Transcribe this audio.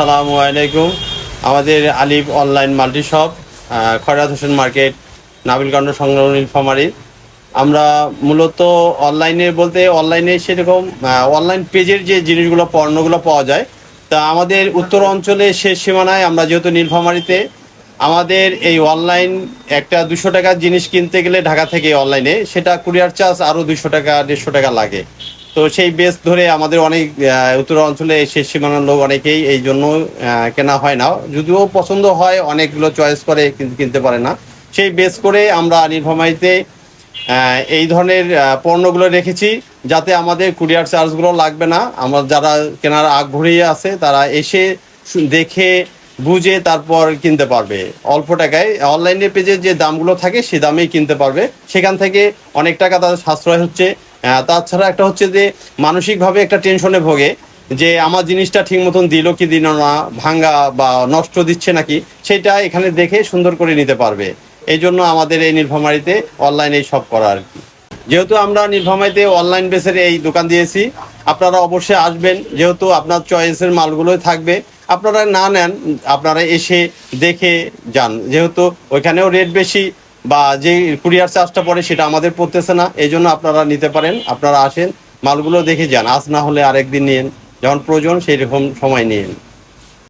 আসসালামু আলাইকুম। আমাদের আলিফ অনলাইন মাল্টি শপ, খয়রাত হোসেন মার্কেট, নাবিলকান্ড সংলগ্ন নীলফামারী। আমরা মূলত অনলাইনে বলতে অনলাইনে সেরকম অনলাইন পেজের যে জিনিসগুলো পণ্যগুলো পাওয়া যায়, তা আমাদের উত্তর অঞ্চলে শেষ সীমানায় আমরা যেহেতু নীলফামারীতে, আমাদের এই অনলাইন একটা 200 টাকার জিনিস কিনতে গেলে ঢাকা থেকে অনলাইনে সেটা কুরিয়ার চার্জ আরও 200 টাকা 150 টাকা লাগে। তো সেই বেস ধরে আমাদের অনেক উত্তর অঞ্চলে শেষ সীমানার লোক অনেকেই এই জন্য কেনা হয় না, যদিও পছন্দ হয়, অনেকগুলো চয়েস করে কিন্তু কিনতে পারে না। সেই বেস করে আমরা নীলফামারীতে এই ধরনের পণ্যগুলো রেখেছি, যাতে আমাদের কুরিয়ার চার্জগুলো লাগবে না। আমরা যারা কেনার আগ্রহী আছে তারা এসে দেখে বুঝে তারপর কিনতে পারবে অল্প টাকায়। অনলাইনে পেজে যে দামগুলো থাকে সে দামেই কিনতে পারবে, সেখান থেকে অনেক টাকা তাদের সাশ্রয় হচ্ছে। তাছাড়া একটা হচ্ছে যে মানসিকভাবে একটা টেনশনে ভোগে যে আমার জিনিসটা ঠিক মতন দিল কি দিল না, ভাঙ্গা বা নষ্ট দিচ্ছে নাকি, সেটা এখানে দেখে সুন্দর করে নিতে পারবে। এই জন্য আমাদের এই নীলফামারীতে অনলাইনে সব করা আর কি। যেহেতু আমরা নীলফামারীতে অনলাইন বেসের এই দোকান দিয়েছি, আপনারা অবশ্যই আসবেন। যেহেতু আপনার চয়েসের মালগুলোই থাকবে, আপনারা না নেন, আপনারা এসে দেখে যান। যেহেতু ওইখানেও রেট বেশি বা যে কুরিয়ার চার্জটা পড়ে সেটা আমাদের পড়তেছে না, এই জন্য আপনারা নিতে পারেন। আপনারা আসেন, মালগুলো দেখে যান, আজ না হলে আরেকদিন নিন, যখন প্রয়োজন সেই রকম সময় নিন।